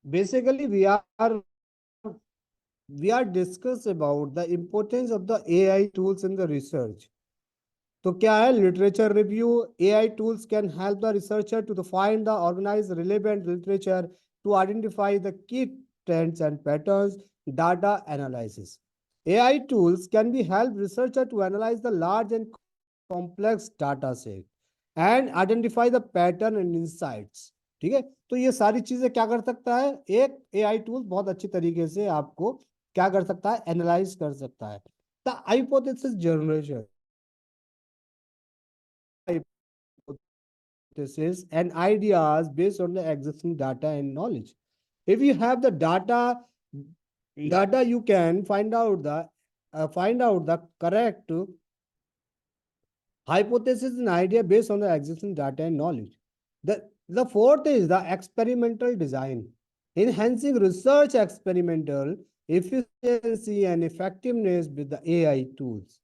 Basically, we are discuss about the importance of the AI tools in the research. तो क्या है literature review AI tools can help the researcher to find the organize relevant literature to identify the key trends and patterns data analysis AI tools can be help researcher to analyze the large and complex data set and identify the pattern and insights. ठीक है, तो ये सारी चीजें क्या कर सकता है, एक AI टूल बहुत अच्छी तरीके से आपको क्या कर सकता है, एनालाइज कर सकता है. The hypothesis generation hypotheses and ideas based on the existing data and knowledge. If you have the data you can find out the correct hypothesis and idea based on the existing data and knowledge. The fourth is the experimental design, enhancing research experimental efficiency and effectiveness with the AI tools.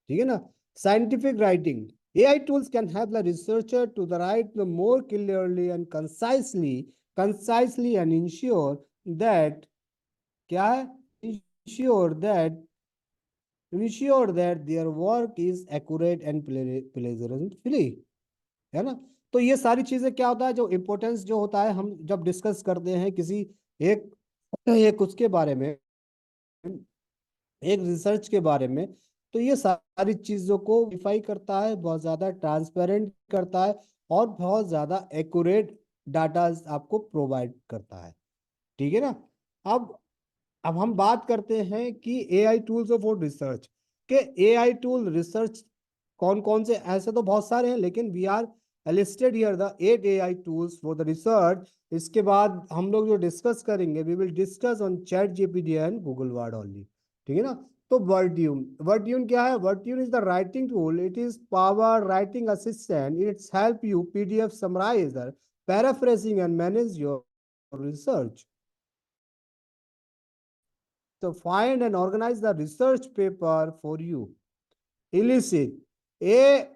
ठीक है ना. Scientific writing, AI tools can help the researcher to write the more clearly and concisely and that क्या है, ensure that their work is accurate and plagiarism free. है ना. तो ये सारी चीजें क्या होता है, जो इम्पोर्टेंस जो होता है, हम जब डिस्कस करते हैं किसी एक एक उसके बारे में, एक रिसर्च के बारे में, तो ये सारी चीजों को वेरीफाई करता है, बहुत ज्यादा ट्रांसपेरेंट करता है और बहुत ज्यादा एक्यूरेट डाटा आपको प्रोवाइड करता है. ठीक है ना. अब अब हम बात करते हैं कि एआई टूल्स फॉर रिसर्च के एआई टूल रिसर्च कौन कौन से, ऐसे तो बहुत सारे हैं, लेकिन we are listed here the 8 AI tools for the research. इसके बाद हम लोग जो डिस्कस करेंगे, we will discuss on chat GPT and Google word only. ठीक है ना. तो वर्ड्यून क्या है, Wordtune is the writing tool. It is power writing assistant. It's help you PDF समराइजर, paraphrasing and manage your research. तो find and organize the research paper for you. Elicit, a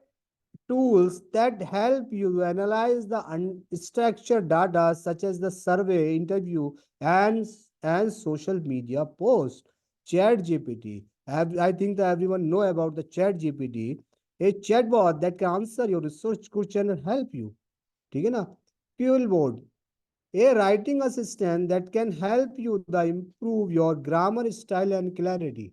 tools that help you analyze the unstructured data such as the survey, interview, and social media post. Chat GPT. I think that everyone know about the Chat GPT, a chatbot that can answer your research question and help you. ठीक है ना. Fuel board, a writing assistant that can help you to improve your grammar style and clarity.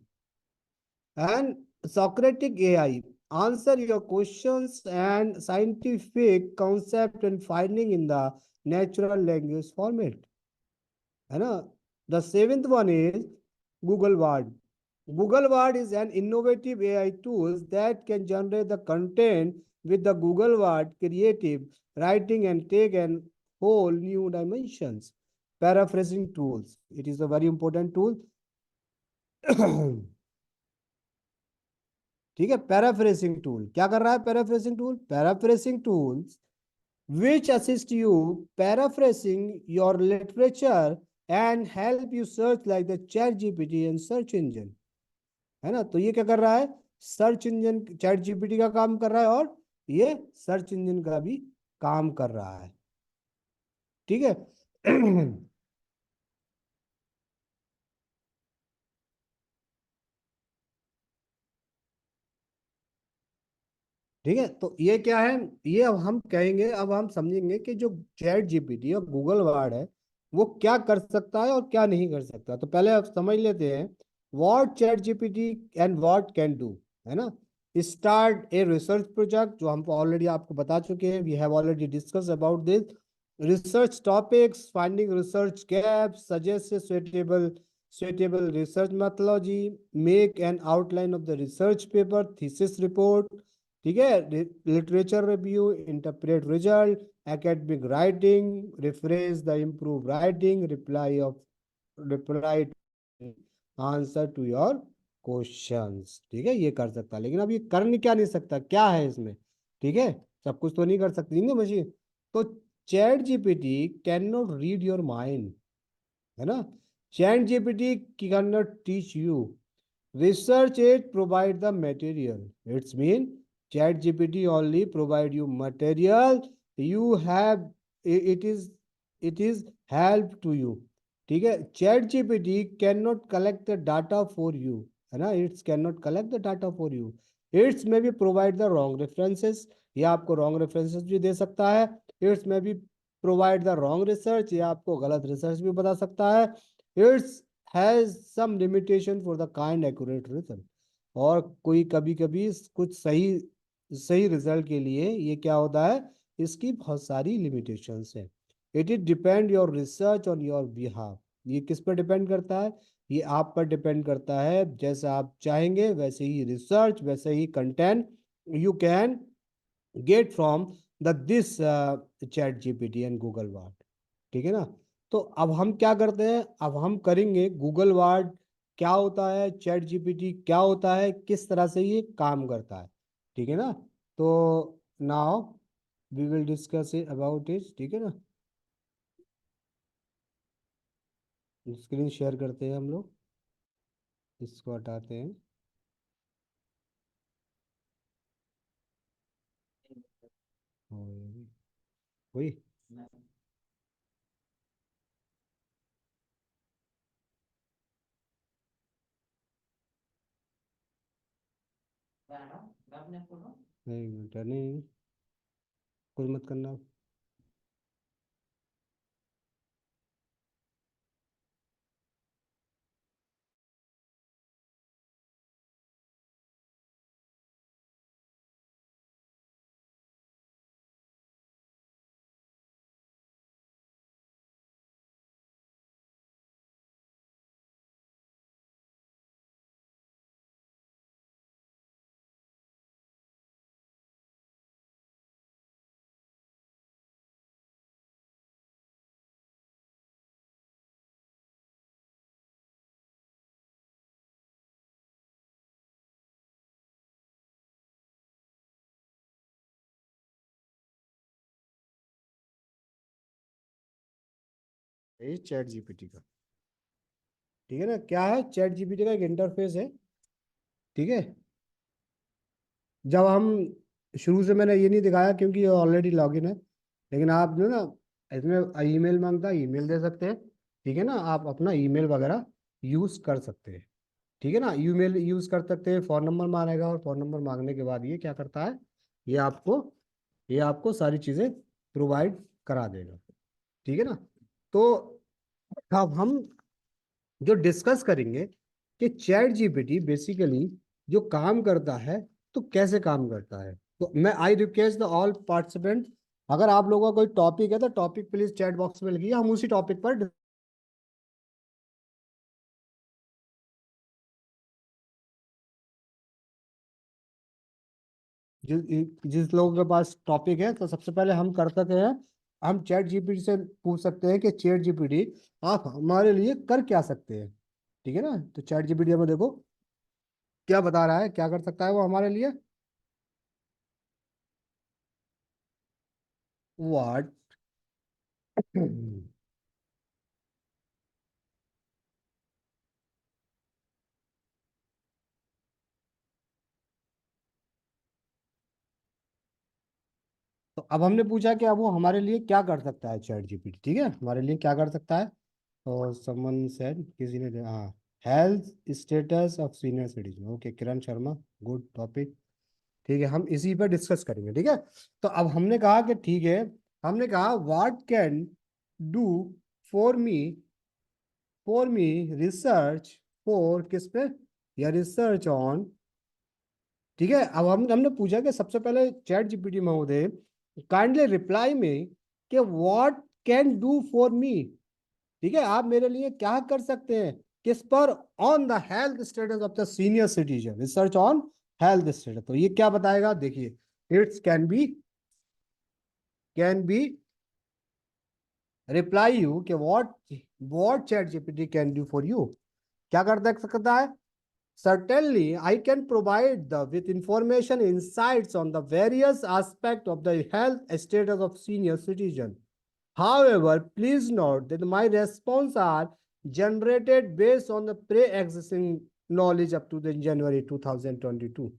And Socratic AI, answer your questions and scientific concept and finding in the natural language format. है ना. The seventh one is Google Word. Google Word is an innovative AI tool that can generate the content with the Google Word creative writing and take an whole new dimensions. Paraphrasing tools. It is a very important tool. ठीक है. Paraphrasing tool क्या कर रहा है, paraphrasing tool, paraphrasing tools which assist you paraphrasing your literature and help you search like the chat gpt and search engine. है ना. तो ये क्या कर रहा है, सर्च इंजन, चैट जीपीटी का काम कर रहा है और ये सर्च इंजन का भी काम कर रहा है. ठीक है. ठीक है. तो ये क्या है, ये अब हम कहेंगे, अब हम समझेंगे कि जो चैट जीपीटी और गूगल वर्ड है वो क्या कर सकता है और क्या नहीं कर सकता. तो पहले आप समझ लेते हैं what chat GPT and what can do. है ना. स्टार्ट ए रिसर्च प्रोजेक्ट, जो हम ऑलरेडी आपको बता चुके हैं, we have already discuss about this. Research topics, finding research gaps, suggest suitable research methodology, make an outline of the research paper, thesis report. ठीक है. Literature review, interpret result, academic writing, refresh the improve writing, reply answer to your questions. ठीक है. ये कर सकता है, लेकिन अब ये कर नहीं, क्या नहीं सकता, क्या है इसमें. ठीक है. सब कुछ तो नहीं कर सकती नहीं मशीन. तो chat GPT can not read your mind. है ना. Chat GPT can not teach you. Research it provide the material. It's mean ChatGPT only provide you material. You have it is it is help to you. ठीक है, chat GPT can not collect the data for you, है ना, it's can not collect the data for you, it's में भी provide the wrong references, ये आपको wrong references भी दे सकता है, इट्स में भी प्रोवाइड द रॉन्ग रिसर्च, ये आपको गलत रिसर्च भी बता सकता है, it's has some limitation for the kind accurate result, और कोई कभी कभी कुछ सही सही रिजल्ट के लिए ये क्या होता है, इसकी बहुत सारी लिमिटेशंस है। It is depend your research on your behalf, ये किस पर डिपेंड करता है, ये आप पर डिपेंड करता है, जैसा आप चाहेंगे वैसे ही रिसर्च, वैसे ही content you can get from the this chat GPT and Google word. ठीक है ना, तो अब हम क्या करते हैं, अब हम करेंगे गूगल वर्ड क्या होता है, चैट जीपीटी क्या होता है, किस तरह से ये काम करता है। ठीक है ना, तो now we will discuss it about it. ठीक है ना, स्क्रीन शेयर करते हैं हम लोग, इसको हटाते हैं। और हुई। नहीं बेटा नहीं, कुछ मत करना। ये चैट जीपीटी का, ठीक है ना, क्या है, चैट जीपीटी का एक इंटरफेस है। ठीक है, जब हम शुरू से मैंने ये नहीं दिखाया क्योंकि ये ऑलरेडी लॉगिन है, लेकिन आप जो ना इसमें ईमेल मांगता है, ईमेल दे सकते हैं। ठीक है ना, आप अपना ईमेल वगैरह यूज कर सकते हैं। ठीक है ना, ईमेल यूज कर सकते हैं, फोन नंबर मांगेगा, और फोन नंबर मांगने के बाद ये क्या करता है, ये आपको ये आपको सारी चीजें प्रोवाइड करा देगा। ठीक है ना, तो अब हम जो डिस्कस करेंगे कि चैट जीपीटी बेसिकली जो काम करता है, तो कैसे काम करता है। तो मैं I request the all participant, अगर आप लोगों का कोई टॉपिक है तो टॉपिक प्लीज चैट बॉक्स में लिखिए, हम उसी टॉपिक पर जिस लोगों के पास टॉपिक है, तो सबसे पहले हम कर सकते हैं, हम चैट जीपीटी से पूछ सकते हैं कि चैट जीपीटी आप हमारे लिए कर क्या सकते हैं। ठीक है ना, तो चैट जीपीटी हमें देखो क्या बता रहा है, क्या कर सकता है वो हमारे लिए। व्हाट तो अब हमने पूछा कि अब वो हमारे लिए क्या कर सकता है चैट जीपीटी, ठीक है, हमारे लिए क्या कर सकता है। तो समवन सेड, किसी ने, हाँ, health status of senior citizen, okay Kiran Sharma, good topic. ठीक है, हम इसी पर डिस्कस करेंगे। ठीक है, तो अब हमने कहा कि ठीक है, हमने कहा what can do for me research for किस पे, या रिसर्च ऑन। ठीक है, अब हमने पूछा कि सबसे पहले चैट जीपीटी महोदय काइंडली रिप्लाई में कि what can do for me. ठीक है, आप मेरे लिए क्या कर सकते हैं, किस पर, on the health status of the senior citizen, research on health status. तो ये क्या बताएगा, देखिए, it's can be reply you कि what chat GPT can do for you, क्या कर देख सकता है। Certainly, I can provide with information insights on the various aspects of the health status of senior citizen. However, please note that my response are generated based on the pre-existing knowledge up to the January 2022.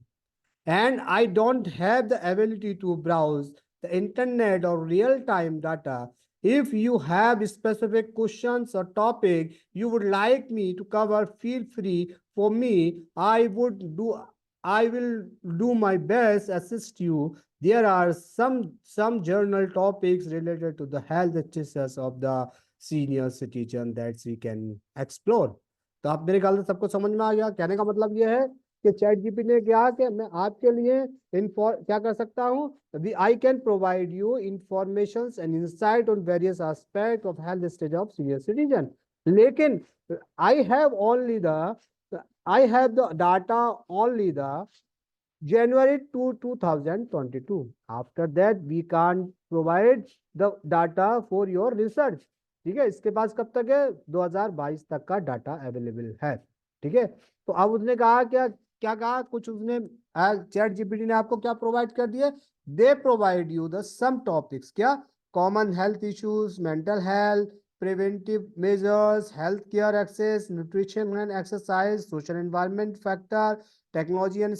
And I don't have the ability to browse the internet or real-time data If you have specific questions or topic you would like me to cover, feel free for me. I will do my best assist you. There are some journal topics related to the health status of the senior citizen that we can explore. तो आप मेरे ख्याल से सबको समझ में आ गया। कहने का मतलब ये है कि चैट जीपी ने क्या कि मैं आपके लिए क्या कर सकता हूँ, I can provide you informations and insight on various aspects of health stage of senior citizen. लेकिन I have only the I have the data only the January 2, 2022. After that, we can't provide the data for your research. ठीक है, इसके पास कब तक है, 2022 तक का data available है। ठीक है, तो अब उसने कहा क्या, क्या कहा कुछ उसने, चैट जीपीटी ने आपको क्या प्रोवाइड कर दिया, they provide you the some topics, क्या, common health issues, mental health, preventive measures, healthcare access, nutrition and exercise, social environment factor, technology in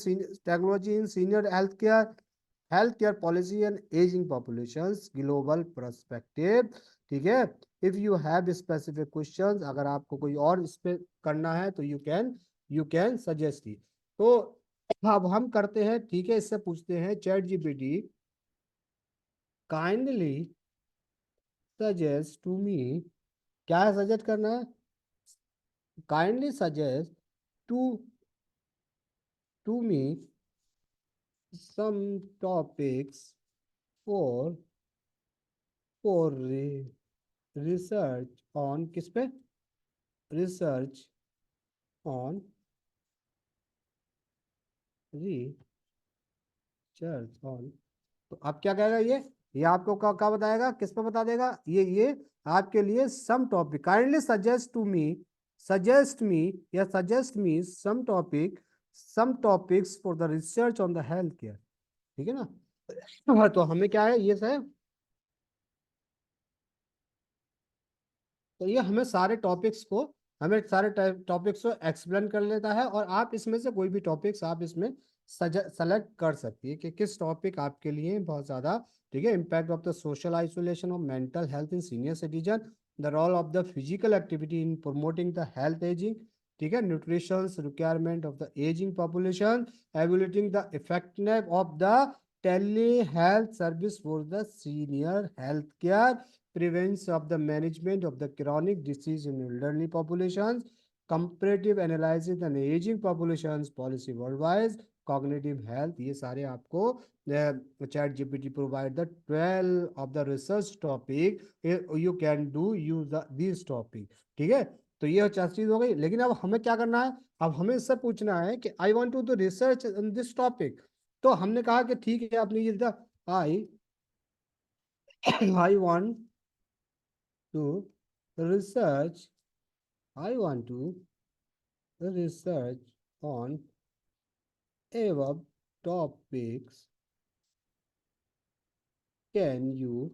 senior healthcare, healthcare policy and aging populations, global perspective। ठीक है, if you have specific questions, अगर आपको कोई और इस पे करना है तो you can suggest it। तो अब हम करते हैं, ठीक है, इससे पूछते हैं chat GPT kindly suggest to me, क्या है सजेस्ट करना है, kindly suggest to me some topics for research on, किस पे, research on research on। तो आप क्या कहेगा, ये आपको क्या बताएगा, किस पे बता देगा, ये आपके लिए some topic, kindly suggest me या suggest me some topics for the research on the health care. ठीक है ना, हाँ, तो हमें क्या है, ये है, तो ये हमें सारे टॉपिक्स को एक्सप्लेन कर लेता है, और आप इसमें से कोई भी टॉपिक्स आप इसमें सेलेक्ट कर सकती है कि किस टॉपिक आपके लिए बहुत ज्यादा, ठीक है, impact of the social isolation of mental health in senior citizen, the role of the physical activity in promoting the health aging, ठीक है, nutrition requirement of the aging population, evaluating the effectiveness of the tele health service for the senior health care, prevention of the management of the chronic disease in elderly populations, comparative analysis and aging populations policy worldwide, cognitive health, ये सारे आपको chat GPT provide the 12 of the research topic, you can do use this topic. ठीक है, तो ये चार चीज हो गई, लेकिन अब हमें क्या करना है, अब हमें इससे पूछना है कि I want to research in this topic. तो हमने कहा कि ठीक है, आपने ये I I want to research, I want to research on above topics. Can you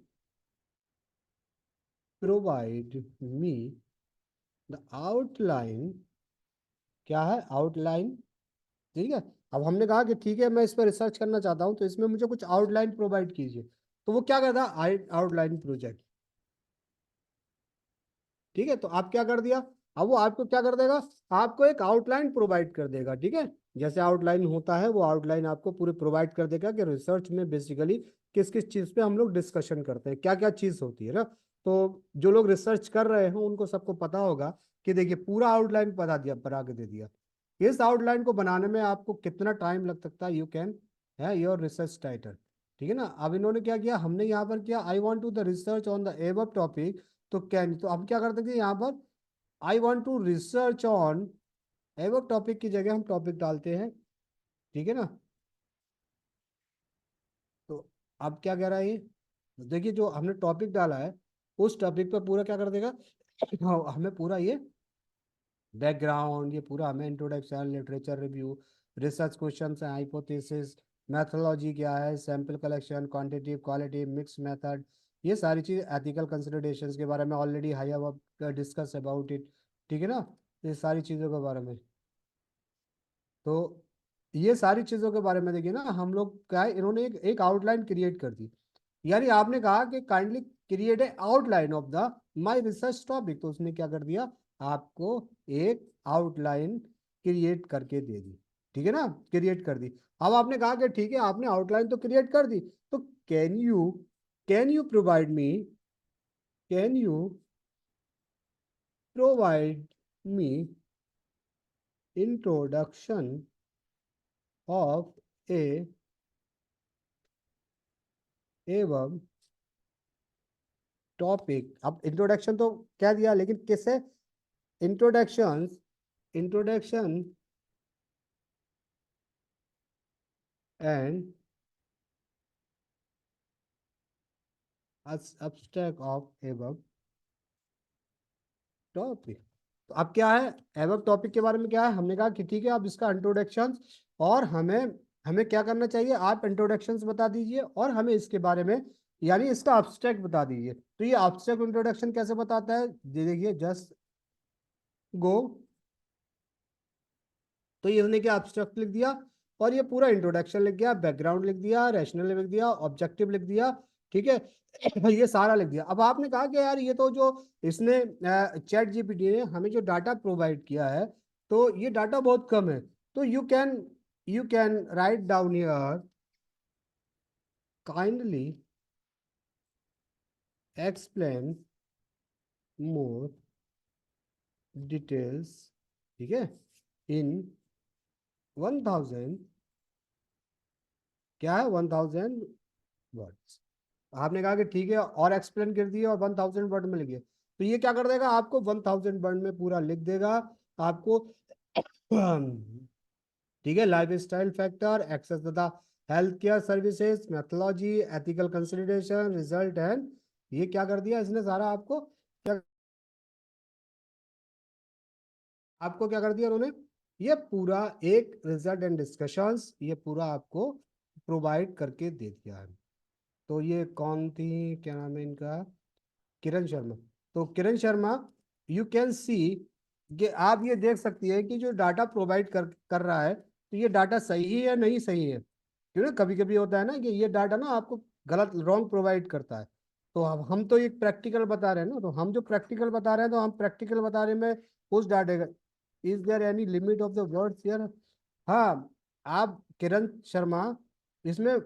provide me the outline? क्या है आउटलाइन, ठीक है। अब हमने कहा कि ठीक है, मैं इस पर रिसर्च करना चाहता हूं, तो इसमें मुझे कुछ आउटलाइन प्रोवाइड कीजिए। तो वो क्या करता है, आउटलाइन प्रोजेक्ट। ठीक है, तो आप क्या कर दिया, अब वो आपको क्या कर देगा, आपको एक आउटलाइन प्रोवाइड कर देगा। ठीक है, जैसे आउटलाइन होता है, वो आउटलाइन आपको पूरे प्रोवाइड कर देगा कि रिसर्च में बेसिकली किस किस चीज पे हम लोग डिस्कशन करते हैं, क्या क्या चीज होती है ना। तो जो लोग रिसर्च कर रहे हैं उनको सबको पता होगा कि देखिए पूरा आउटलाइन बना के दे दिया। इस आउटलाइन को बनाने में आपको कितना टाइम लग सकता है, यू कैन है योर रिसर्च टाइटल। ठीक है ना, अब इन्होंने क्या किया, हमने यहाँ पर किया I want to the research on the above topic, तो कैन, तो हम क्या करते थे यहाँ पर, I want to research on एवं टॉपिक की जगह हम टॉपिक डालते हैं। ठीक है ना, तो अब क्या कह रहा है ये, देखिए जो हमने टॉपिक डाला है उस टॉपिक पर पूरा क्या कर देगा, हमें पूरा ये बैकग्राउंड, ये पूरा हमें introduction, literature review, research question है, हाइपोथेसिस, मैथोलॉजी क्या है, sample collection, quantitative quality mix method, ये सारी चीज, एथिकल कंसिडरेशंस के बारे में ऑलरेडी हाई अब डिस्कस अबाउट इट। ठीक है ना, ये सारी चीजों के बारे में, तो ये सारी चीजों के बारे में देखिए ना, हम लोग क्या है, इन्होंने एक आउटलाइन क्रिएट कर दी। यानी आपने कहा कि kindly create a outline of the my research topic. तो उसने क्या कर दिया, आपको एक आउटलाइन क्रिएट करके दे दी, ठीक है ना, क्रिएट कर दी। अब आपने कहा कि ठीक है, आपने आउटलाइन तो क्रिएट कर दी, तो can you provide me, can you provide me introduction of a एवं टॉपिक। अब इंट्रोडक्शन तो क्या दिया, लेकिन किससे, introduction, introduction and abstract of एवब टॉपिक। तो अब क्या है, एवब टॉपिक के बारे में क्या है, हमने कहा कि ठीक है आप इसका इंट्रोडक्शन, और हमें हमें क्या करना चाहिए, आप इंट्रोडक्शन बता दीजिए और हमें इसके बारे में यानी इसका अब्स्ट्रैक्ट बता दीजिए। तो ये अब्स्ट्रैक्ट इंट्रोडक्शन कैसे बताता है, देखिए जस्ट गो, तो ये इसने क्या अब्स्ट्रैक्ट लिख दिया, और ये पूरा इंट्रोडक्शन लिख दिया, बैकग्राउंड लिख दिया, रैशनल लिख दिया, ऑब्जेक्टिव लिख दिया, ठीक है। ये सारा लिख दिया। अब आपने कहा कि यार ये तो जो इसने चैट जीपीटी ने हमें जो डाटा प्रोवाइड किया है, तो ये डाटा बहुत कम है। तो you can write down here, kindly explain more details, ठीक है, इन 1000, क्या है 1000 वर्ड्स। आपने कहा कि ठीक है और एक्सप्लेन कर दिए और 1000 वर्ड में लिखिए, तो ये क्या कर देगा, आपको 1000 वर्ड में पूरा लिख देगा आपको। ठीक है, लाइफ स्टाइल फैक्टर, एक्सेस तथा health care services, methodology, ethical consideration, result and, ये क्या कर दिया इसने सारा आपको, क्या आपको क्या कर दिया उन्होंने, ये पूरा एक रिजल्ट एंड डिस्कशंस ये पूरा आपको प्रोवाइड करके दे दिया है। तो ये कौन थी, क्या नाम है इनका, किरण शर्मा। तो Kiran Sharma, you can see, कि आप ये देख सकती है कि जो डाटा प्रोवाइड कर रहा है, तो ये डाटा सही है या नहीं सही है, क्यों ना कभी कभी होता है ना कि ये डाटा ना आपको गलत रॉन्ग प्रोवाइड करता है। तो अब हम तो एक प्रैक्टिकल बता रहे हैं ना, तो हम जो प्रैक्टिकल बता रहे हैं, तो हम प्रैक्टिकल बता रहे में उस डाटे का, is there any limit of the words here. हाँ, आप किरण शर्मा, इसमें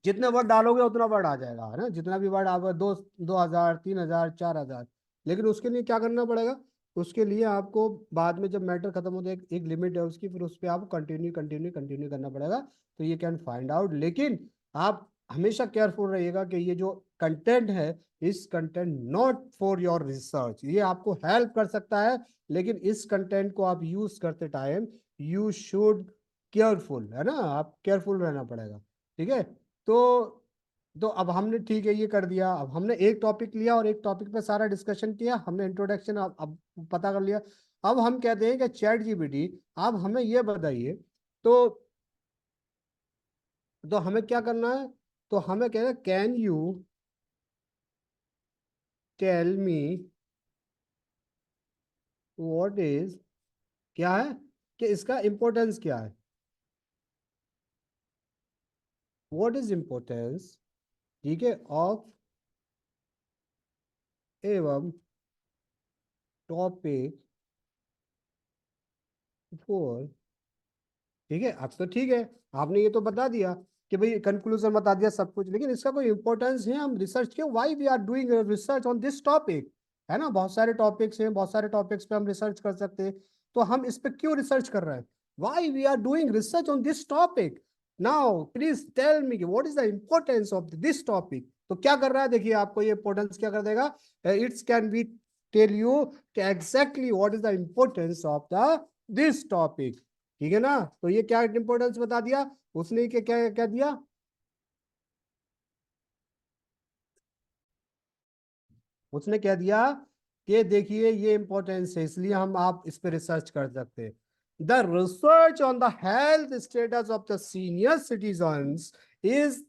जितने वर्ड डालोगे उतना वर्ड आ जाएगा, है ना, जितना भी वर्ड आप 2000 3000 4000, लेकिन उसके लिए क्या करना पड़ेगा, उसके लिए आपको बाद में जब मैटर खत्म होता है एक लिमिट है उसकी, फिर उस पर आपको कंटिन्यू कंटिन्यू कंटिन्यू करना पड़ेगा। तो ये कैन फाइंड आउट, लेकिन आप हमेशा केयरफुल रहिएगा कि ये जो कंटेंट है, इस content not for your research, ये आपको हेल्प कर सकता है, लेकिन इस कंटेंट को आप यूज करते टाइम यू शुड केयरफुल, है ना, आप केयरफुल रहना पड़ेगा, ठीक है। तो तो अब हमने ठीक है ये कर दिया, अब हमने एक टॉपिक लिया और एक टॉपिक पे सारा डिस्कशन किया, हमने इंट्रोडक्शन अब पता कर लिया। अब हम कहते हैं कि चैट जीपीटी, अब हमें ये बताइए, तो तो हमें क्या करना है, तो हमें कहना है can you tell me what is, क्या है कि इसका इंपॉर्टेंस क्या है, व्हाट इज इंपॉर्टेंस, ठीक है, ऑफ एवं टॉपिक फॉर, ठीक है। अब तो ठीक है, आपने ये तो बता दिया कि भाई कंक्लूजन बता दिया सब कुछ, लेकिन इसका कोई इंपॉर्टेंस है, हम रिसर्च क्यों, why we are doing research on this topic, है ना, बहुत सारे टॉपिक्स हैं, बहुत सारे टॉपिक्स पे हम रिसर्च कर सकते हैं, तो हम इस पे क्यों रिसर्च कर रहे हैं, why we are doing research on this topic, now please tell me what is the importance of this topic. तो क्या कर रहा है, देखिए आपको ये इंपॉर्टेंस क्या कर देगा, it's can be tell you कि exactly what is the importance of the this topic, ठीक है ना। तो ये क्या इंपॉर्टेंस बता दिया उसने, क्या क्या क्या दिया, उसने क्या दिया कि देखिए ये इंपॉर्टेंस है, इसलिए हम आप इस पे रिसर्च कर सकते हैं। The research on the health status of the senior citizens is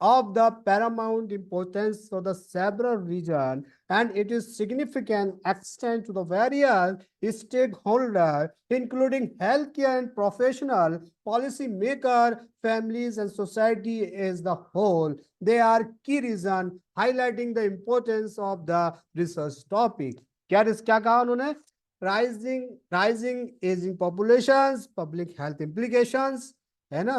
of the paramount importance for the several region, and it is significant extent to the various stakeholders, including healthcare and professional, policy maker, families, and society as the whole. They are key reason highlighting the importance of the research topic. क्या कहा उन्होंने? Rising ageing populations, public health implications, है ना,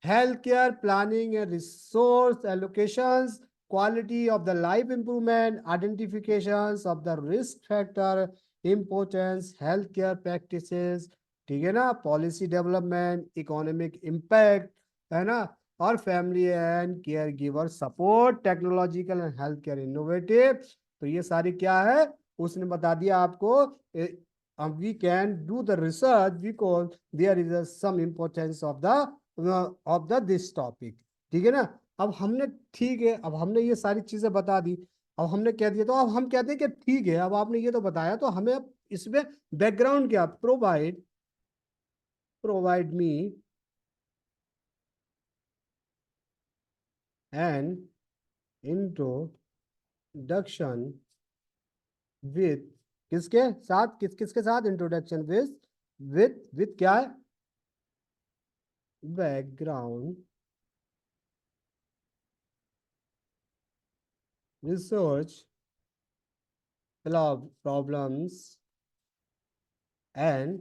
healthcare planning and resource allocations, quality of the life improvement, identifications of the risk factor, importance, healthcare practices, ठीक है ना, policy development, economic impact, है ना, और family and caregiver support, technological and health care innovative. तो ये सारी क्या है, उसने बता दिया आपको। We can do the research because there is some importance of the this topic. ठीक है ना। अब हमने, ठीक है, अब हमने ये सारी चीजें बता दी, अब हमने कह दिया, तो अब हम कहते हैं कि ठीक है, अब आपने ये तो बताया, तो हमें अब इसमें बैकग्राउंड क्या, provide me an introduction with, किसके साथ, किसके साथ इंट्रोडक्शन, विथ क्या है, background research problems and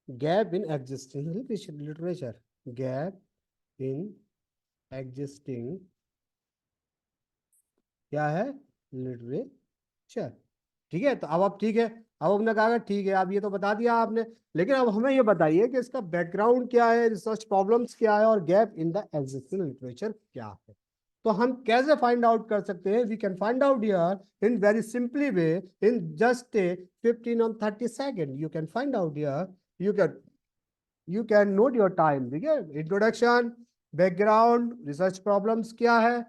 gap in existing literature, gap in existing क्या है, लिटरेचर। ठीक है, तो अब आप, ठीक है, अब हमने कहा ठीक है, अब ये तो बता दिया आपने, लेकिन अब हमें ये बताइए कि इसका बैकग्राउंड क्या है, रिसर्च प्रॉब्लम्स क्या है, और gap in the existing literature क्या है। तो हम कैसे फाइंड आउट कर सकते हैं? We can find out here in very simply way, in just a 15 और 30 second you can find out here. You can note your time. ठीक है, इंट्रोडक्शन, बैकग्राउंड, रिसर्च प्रॉब्लम्स क्या है,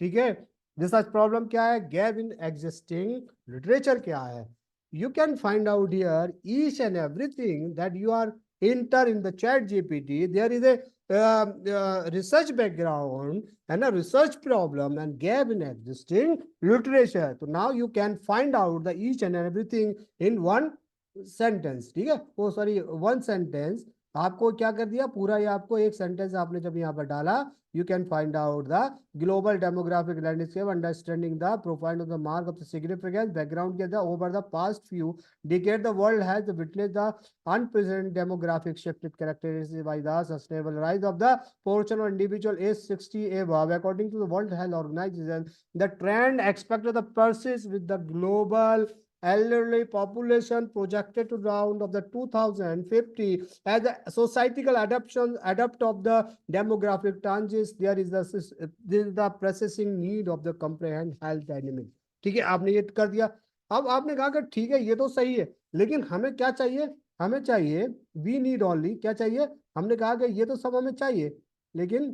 ठीक है, रिसर्च प्रॉब्लम क्या है, गैप इन एग्जिस्टिंग लिटरेचर क्या है। You can find out here each and everything that you are enter in the chat gpt. There is a research background and a research problem and gap in existing literature. So now you can find out the each and everything in one sentence. ठीक है, ओ sorry, one sentence. आपको क्या कर दिया, पूरा ये आपको एक सेंटेंस आपने जब यहाँ पर डाला, you can find out the global demographic landscape, understanding the profile of the mark of the significance, background के over the past few decades the world has witnessed the unprecedented demographic shift characterized by the sustainable rise of the portion of individual age 60 above. According to the World Health Organization, the trend expected to persist with the global elderly population projected to round of the 2050 as a societal adapt of the demographic changes. There is the processing need of the comprehend health dynamic. ठीक है, आपने ये कर दिया। अब आपने कहा कि ठीक है, ये तो सही है, लेकिन हमें क्या चाहिए, हमें चाहिए, वी नीड ओनली, क्या चाहिए, हमने कहा कि ये तो सब हमें चाहिए, लेकिन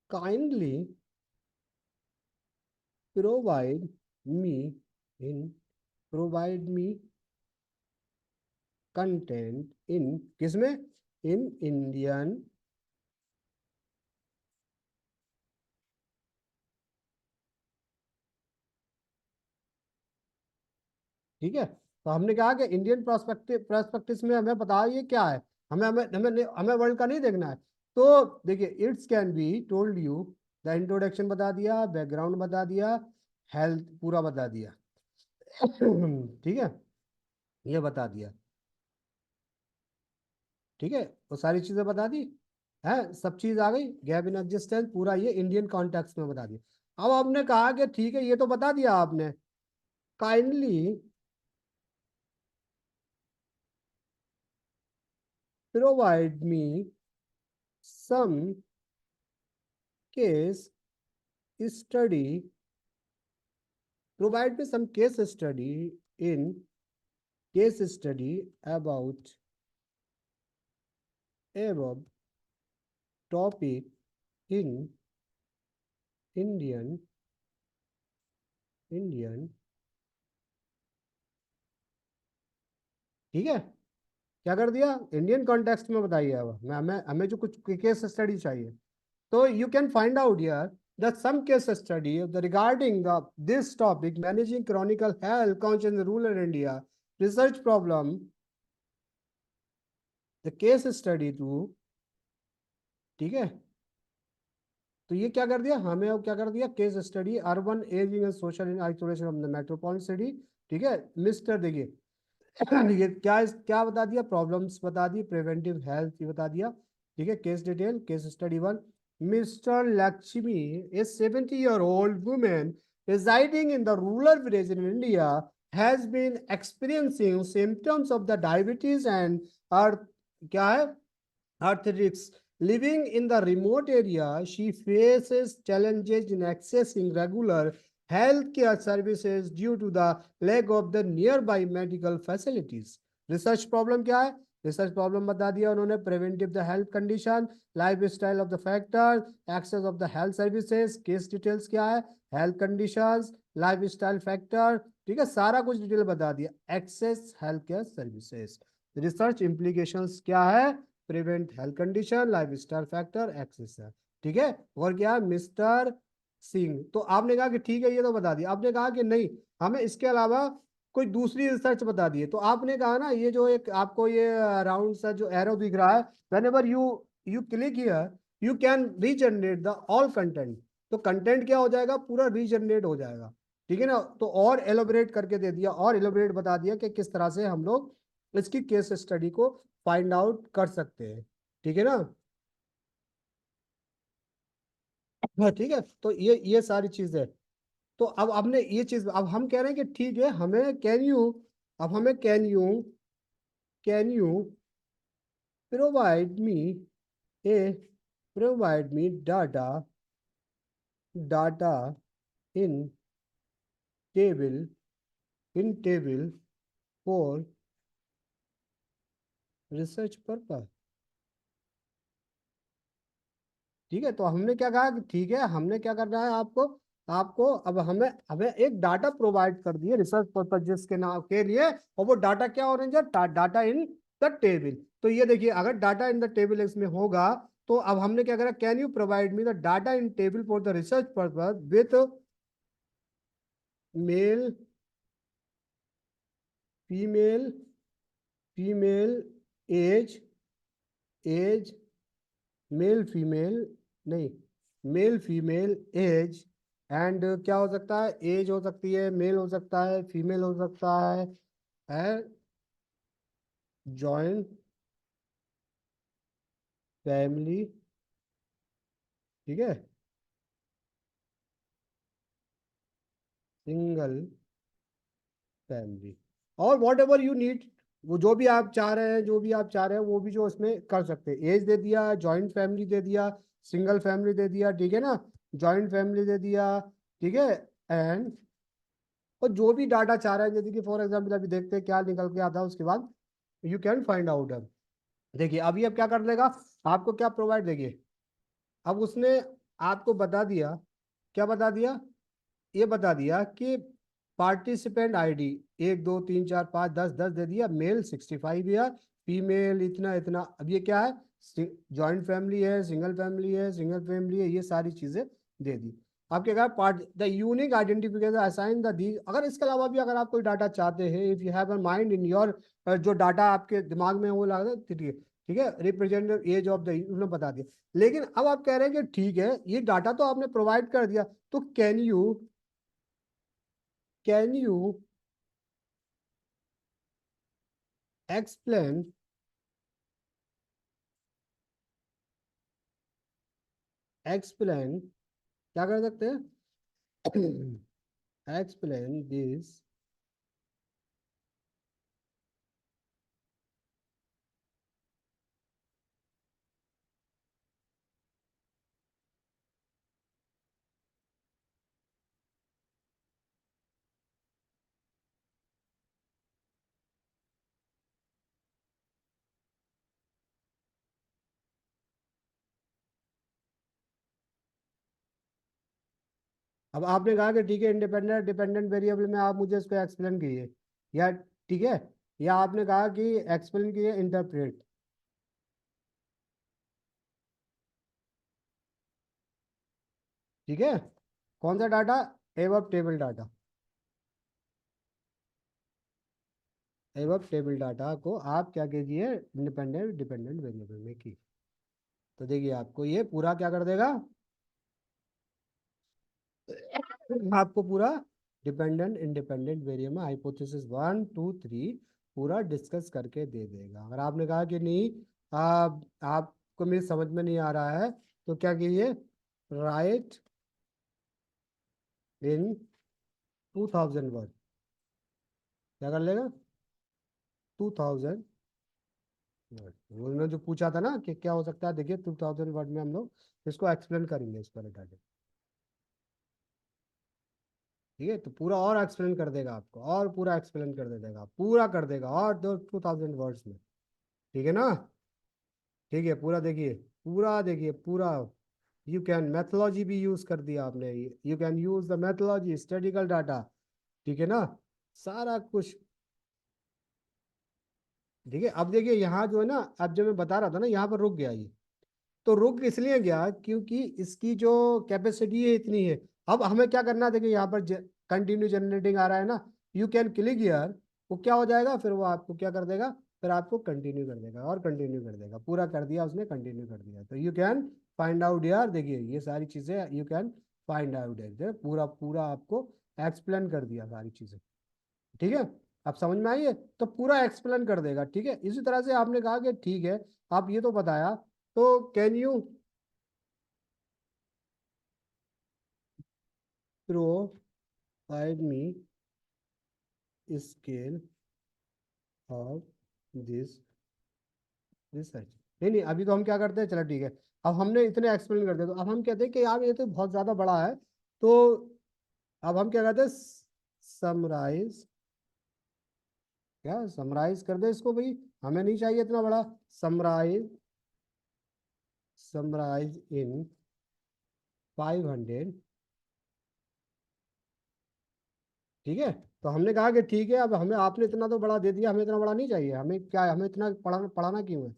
kindly provide me in provide me content in, किसमें, इन इंडियन, ठीक है। तो हमने कहा कि इंडियन प्रोस्पेक्टिव में हमें बताइए क्या है, हमें हमें हमें हमें वर्ल्ड का नहीं देखना है। तो देखिए, it's can be told you, the introduction बता दिया, बैकग्राउंड बता दिया, हेल्थ पूरा बता दिया, ठीक है, ये बता दिया, ठीक है, वो सारी चीजें बता दी है, सब चीज आ गई, गैप इन एग्जिस्टेंस पूरा ये इंडियन कॉन्टेक्स्ट में बता दिया। अब हमने कहा कि ठीक है, ये तो बता दिया आपने, kindly provide me some case study, provide me some case study about above topic in Indian, ठीक है, क्या कर दिया, इंडियन कॉन्टेक्स्ट में बताइए। अब मैं हमें हमें जो कुछ केस स्टडी चाहिए, तो you can find out here that some case study regarding this topic, managing chronic health conscious in rural India, research problem, the case study too, ठीक है। तो ये क्या कर दिया हमें, अब क्या कर दिया, case study urban ageing and social in isolation of the metropolitan city, ठीक है। मिस्टर देखिए ये क्या क्या बता दिया, प्रॉब्लम्स बता दी, प्रिवेंटिव हेल्थ ये बता दिया, ठीक है। Case detail, case study one, mister Lakshmi a 70-year-old woman residing in the rural village in India has been experiencing symptoms of the diabetes and अर्थ क्या है, arthritis. Living in the remote area, she faces challenges in accessing regular healthcare services due to the lack of the nearby medical facilities. Research problem क्या है, research problem बता दिया उन्होंने, preventive the health condition, lifestyle of the factor, access of the health services, case details क्या है, health conditions, lifestyle factor, ठीक है, सारा कुछ डिटेल बता दिया, access health care services. Research implications क्या है, prevent health condition, lifestyle factor, access है, ठीक है। और क्या, मिस्टर सिंह, तो आपने कहा कि ठीक है ये तो बता दिया, आपने कहा कि नहीं हमें इसके अलावा कोई दूसरी रिसर्च बता दिए, तो आपने कहा ना ये जो एक आपको ये राउंड सा जो एरो दिख रहा है, whenever you you click here you can regenerate the all content, तो कंटेंट क्या हो जाएगा, पूरा रीजनरेट हो जाएगा, ठीक है ना। तो और एलोबरेट करके दे दिया, और एलोबरेट बता दिया कि किस तरह से हम लोग इसकी केस स्टडी को फाइंड आउट कर सकते हैं, ठीक है ना। हाँ ठीक है, तो ये सारी चीजें, तो अब हमने ये चीज, अब हम कह रहे हैं कि ठीक है हमें कैन यू, अब हमें can you provide me A provide me data in table table for research purpose, ठीक है। तो हमने क्या कहा कि ठीक है हमने क्या करना है आपको, आपको अब हमें हमें एक डाटा प्रोवाइड कर दिए रिसर्च पर्पज जिसके नाम के लिए, और वो डाटा क्या होना चाहिए, डाटा इन द टेबल। तो ये देखिए अगर डाटा इन द टेबल इसमें होगा, तो अब हमने क्या करा, can you provide me the data in table for the research purpose with male female female age age male female नहीं, मेल फीमेल एज, एंड क्या हो सकता है, एज हो सकती है, मेल हो सकता है, फीमेल हो सकता है जॉइंट फैमिली, ठीक है, सिंगल फैमिली, और वॉट एवर यू नीड, वो जो भी आप चाह रहे हैं, जो भी आप चाह रहे हैं वो भी जो उसमें कर सकते हैं, एज दे दिया, जॉइंट फैमिली दे दिया, सिंगल फैमिली दे दिया, ठीक है ना, जॉइंट फैमिली दे दिया, ठीक है, एंड और जो भी डाटा चाह रहे हैं, जैसे कि फॉर एग्जाम्पल अभी देखते हैं क्या निकल के आता है उसके बाद, यू कैन फाइंड आउट। अब देखिए अभी अब क्या कर देगा, आपको क्या प्रोवाइड, देखिए अब उसने आपको बता दिया, क्या बता दिया, ये बता दिया कि पार्टिसिपेंट आईडी 1 2 3 4 5 10 10 दे दिया, मेल 65 ईयर, फीमेल इतना इतना, अब ये क्या है, जॉइंट फैमिली है, सिंगल फैमिली है, सिंगल फैमिली है, ये सारी चीजें दे दी। आपके कहा part the unique identification assign the दी, अगर इसके अलावा भी अगर आप कोई डाटा चाहते हैं, if you have a mind in your, जो डाटा आपके दिमाग में वो लगा, ठीक है, ठीक है, रिप्रेजेंटेटिव एज ऑफ द उन्होंने बता दिया। लेकिन अब आप कह रहे हैं कि ठीक है ये डाटा तो आपने प्रोवाइड कर दिया, तो कैन यू एक्सप्लेन एक्सप्लेन क्या कर सकते हैं एक्सप्लेन दिस, अब आपने कहा कि ठीक है इंडिपेंडेंट डिपेंडेंट वेरिएबल में आप मुझे इसको एक्सप्लेन कीजिए, या ठीक है, या आपने कहा कि एक्सप्लेन किए इंटरप्रेट। ठीक है, कौन सा data? Above table data. Above table data को आप क्या कीजिए, इंडिपेंडेंट डिपेंडेंट वेरिएबल में की। तो देखिए आपको ये पूरा क्या कर देगा, आपको पूरा डिपेंडेंट इंडिपेंडेंट वेरिएबल हाइपोथेसिस 1 2 3 पूरा डिस्कस करके दे देगा। अगर आपने कहा कि नहीं, आपको मेरी समझ में नहीं आ रहा है, तो क्या कीजिए, राइट इन 2000 वर्ड। क्या कर लेगा, 2000 वर्ड। उन्होंने जो पूछा था ना कि क्या हो सकता है, देखिए 2000 वर्ड में हम लोग इसको एक्सप्लेन करेंगे इस पर डाटा। ठीक है, तो पूरा और एक्सप्लेन कर देगा आपको, और पूरा एक्सप्लेन कर दे देगा, पूरा कर देगा, और 2000 वर्ड्स में। ठीक है ना। ठीक है, पूरा देखिए, पूरा देखिए, पूरा। यू कैन मैथोलॉजी भी यूज कर दिया आपने, you can use the methodology statical data. ठीक है ना, सारा कुछ। ठीक है, अब देखिए यहाँ जो है ना, अब जब मैं बता रहा था ना, यहाँ पर रुक गया ये। तो रुक इसलिए गया क्योंकि इसकी जो कैपेसिटी है इतनी है। अब हमें क्या करना है, देखिए यहाँ पर कंटिन्यू जनरेटिंग आ रहा है ना, यू कैन क्लिक हियर। वो क्या हो जाएगा, फिर वो आपको क्या कर देगा, फिर आपको कंटिन्यू कर देगा और कंटिन्यू कर देगा। पूरा कर दिया उसने, कंटिन्यू कर दिया। तो यू कैन फाइंड आउट यार, देखिए ये सारी चीजें यू कैन फाइंड आउट है, पूरा पूरा आपको एक्सप्लेन कर दिया सारी चीजें। ठीक है, आप समझ में आई है, तो पूरा एक्सप्लेन कर देगा। ठीक है, इसी तरह से आपने कहा कि ठीक है, आप ये तो बताया, तो can you provide me scale of this research। नहीं नहीं, अभी तो हम क्या करते हैं, चलो ठीक है, अब हमने इतने एक्सप्लेन कर दिया, तो अब हम कहते हैं कि यार ये तो बहुत ज्यादा बड़ा है। तो अब हम क्या कहते हैं, समराइज। क्या समराइज कर दे इसको भाई, हमें नहीं चाहिए इतना बड़ा। समराइज, समराइज इन 500। ठीक है, तो हमने कहा कि ठीक है, अब हमें आपने इतना तो बड़ा दे दिया, हमें इतना बड़ा नहीं चाहिए, हमें क्या है, हमें इतना पढ़ाना क्यों है।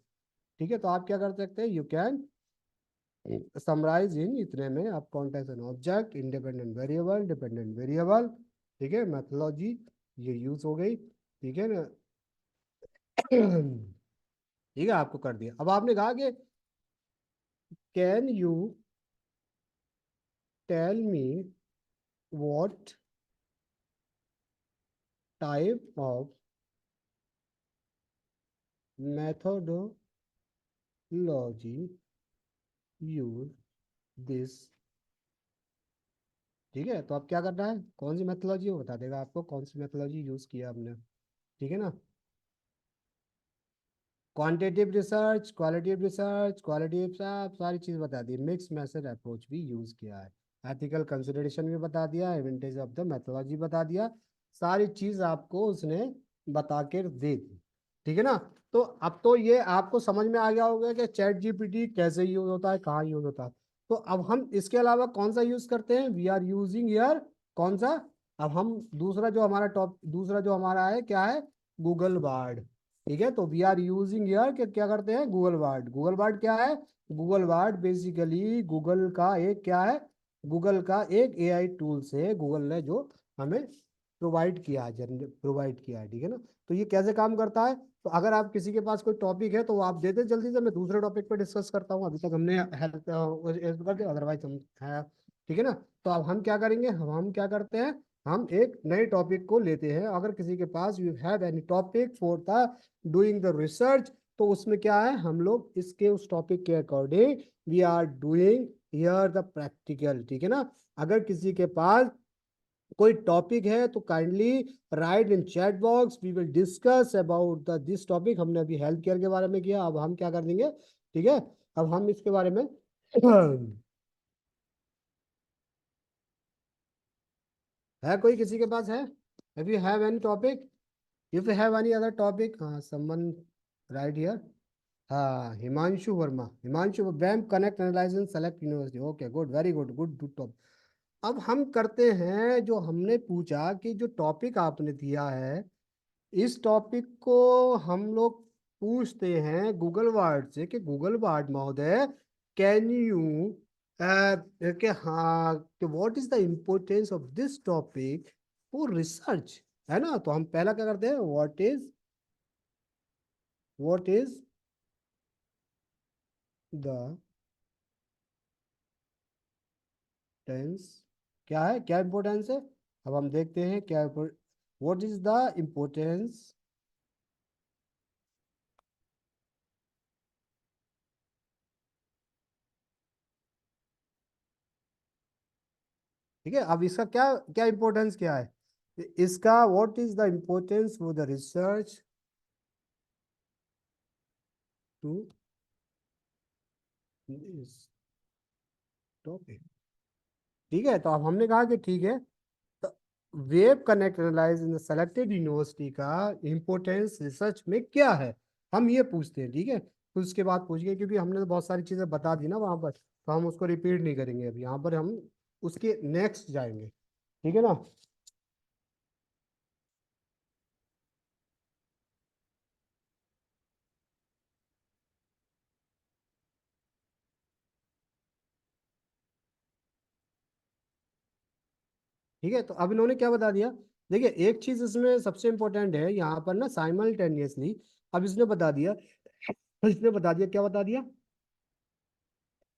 ठीक है, तो आप क्या कर सकते हैं, यू कैन समराइज इन इतने में आप context and object, independent variable, dependent variable. ठीक है, मेथोलॉजी ये यूज हो गई। ठीक है ना। ठीक है, आपको कर दिया। अब आपने कहा कि can you tell me what type of methodology use this. ठीक है, तो अब क्या करना है, कौन सी मेथोलॉजी वो बता देगा आपको, कौन सी मेथोलॉजी यूज किया हमने। ठीक है ना, quantitative research, qualitative research, qualitative सारी चीज बता दी, मिक्स मेथड अप्रोच भी यूज किया है, एथिकल कंसिडरेशन भी बता दिया, एडवांटेज ऑफ द मेथोलॉजी बता दिया, सारी चीज आपको उसने बता के दे दी। ठीक है ना। तो अब तो ये आपको समझ में आ गया होगा कि चैट जीपीटी कैसे यूज होता है, कहाँ यूज होता है। तो अब हम इसके अलावा कौन सा यूज करते हैं, वी आर यूजिंग हियर, कौन सा, अब हम दूसरा जो हमारा है क्या है, गूगल बार्ड। ठीक है, तो वी आर यूजिंग हियर कि क्या करते हैं, गूगल बार्ड। गूगल बार्ड क्या है, गूगल बार्ड बेसिकली गूगल का एक क्या है, गूगल का एक एआई टूल्स है, गूगल ने जो हमें प्रोवाइड किया है। ठीक है ना, तो ये कैसे काम करता है, तो अगर आप किसी के पास कोई टॉपिक है तो वो आप दे दे जल्दी से, मैं दूसरे टॉपिक पे डिस्कस करता हूँ, अभी तक हमने हेल्थ कर दिया, अदरवाइज हम है। ठीक है ना, तो अब हम क्या करेंगे, हम क्या करते हैं, हम एक नए टॉपिक को लेते हैं। अगर किसी के पास you have any topic for the doing the research, तो उसमें क्या है, हम लोग इसके उस टॉपिक के according we are doing here the practical. ठीक है ना, अगर किसी के पास कोई टॉपिक है तो kindly write in chat box, we will discuss about the this topic. हमने अभी हेल्थ केयर के बारे में किया, अब हम क्या कर देंगे, ठीक है, अब हम इसके बारे में है कोई किसी के पास है, if you have any topic, if you have any other topic, हाँ समवन राइट हियर। हाँ, हिमांशु वर्मा, हिमांशु बैम connect analyse and select university, okay good, very good, good good topic. अब हम करते हैं, जो हमने पूछा कि जो टॉपिक आपने दिया है, इस टॉपिक को हम लोग पूछते हैं गूगल वार्ड से कि गूगल वार्ड महोदय, कैन यू कि हाँ कि what is the importance of this topic for research, है ना। तो हम पहला क्या करते हैं, व्हाट इज द टेंस, क्या है, क्या इम्पोर्टेंस है। अब हम देखते हैं क्या, व्हाट इज द इम्पोर्टेंस, ठीक है। अब इसका क्या क्या इम्पोर्टेंस क्या है इसका, what is the importance for the research to this topic, ठीक है। तो अब हमने कहा कि ठीक है, तो वेब कनेक्ट एनालाइज इन सेलेक्टेड यूनिवर्सिटी का इम्पोर्टेंस रिसर्च में क्या है, हम ये पूछते हैं, ठीक है। फिर उसके बाद पूछिए, क्योंकि हमने तो बहुत सारी चीजें बता दी ना वहां पर, तो हम उसको रिपीट नहीं करेंगे। अब यहाँ पर हम उसके नेक्स्ट जाएंगे, ठीक है ना। ठीक है, तो अब इन्होंने क्या बता दिया, देखिए एक चीज इसमें सबसे इंपॉर्टेंट है यहाँ पर ना, साइमल्टेनियसली। अब इसने बता दिया, इसने बता दिया, क्या बता दिया,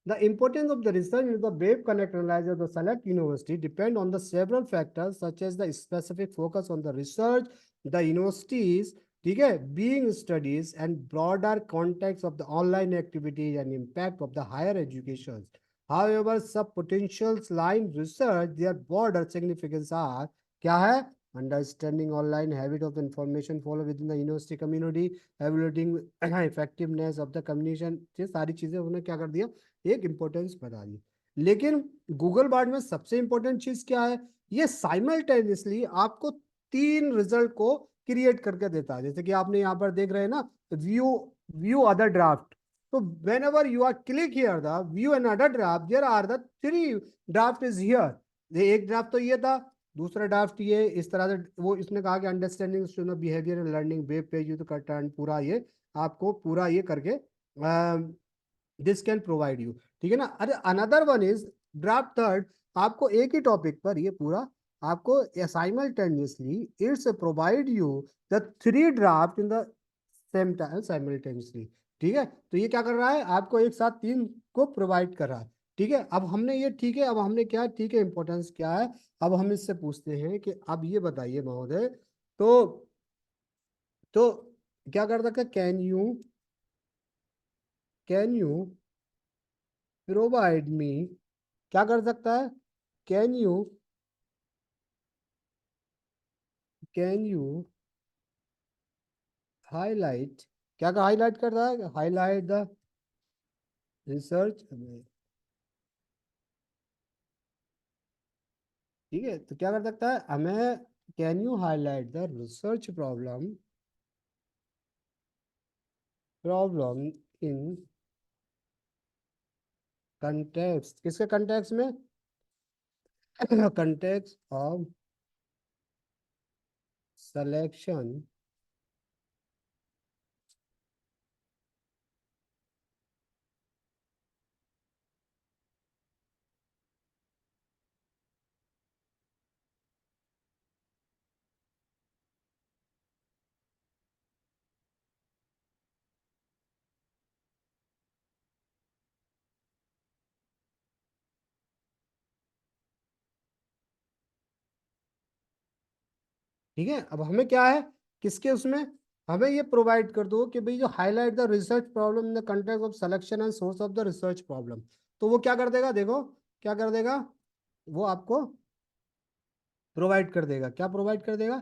the importance of the research in the wave connect analyzer of the select university depend on the several factors such as the specific focus on the research, the universities, ठीक है, being studies and broader context of the online activities and impact of the higher education. However, some potentials lie in research, their broader significance are क्या है, understanding online habit of the information follow within the university community, evaluating effectiveness of the communication, ये सारी चीजें उन्होंने क्या कर दिया, एक इंपॉर्टेंस बता दी। लेकिन गूगल बार्ड में सबसे इंपॉर्टेंट चीज क्या है, ये साइमल्टेनियसली आपको तीन रिजल्ट को क्रिएट करके देता है। जैसे कि आपने यहाँ पर देख रहे हैं ना, व्यू व्यू अदर ड्राफ्ट, तो whenever you are click here the view another draft, there are the three draft is here. एक ड्राफ्ट तो ये था, दूसरा ड्राफ्ट ये, इस तरह से वो इसने कहा कि understanding student behaviour and learning web page you तो टर्न, पूरा ये आपको पूरा ये करके दिस कैन प्रोवाइड यू, ठीक है ना। अरे another one is draft third, आपको एक ही टॉपिक पर ये पूरा आपको simultaneously it's provide you the three draft in the same time simultaneously, ठीक है। तो ये क्या कर रहा है, आपको एक साथ तीन को प्रोवाइड कर रहा है, ठीक है। अब हमने ये, ठीक है, अब हमने क्या, ठीक है, इंपॉर्टेंस क्या है। अब हम इससे पूछते हैं कि अब ये बताइए महोदय, तो तो क्या कर सकते, कैन यू प्रोवाइड मी, क्या कर सकता है, can you can you highlight, क्या का हाईलाइट कर रहा है, हाईलाइट द रिसर्च, ठीक है। तो क्या कर सकता है हमें, can you highlight the research problem in context, किसके कंटेक्स्ट में, कंटेक्स्ट ऑफ सिलेक्शन, ठीक है। अब हमें क्या है, किसके उसमें, हमें ये प्रोवाइड कर दो कि भाई जो highlight the research problem in the context of selection and source of the research problem, तो वो क्या कर देगा, देखो क्या कर देगा, वो आपको प्रोवाइड कर देगा, क्या प्रोवाइड कर देगा,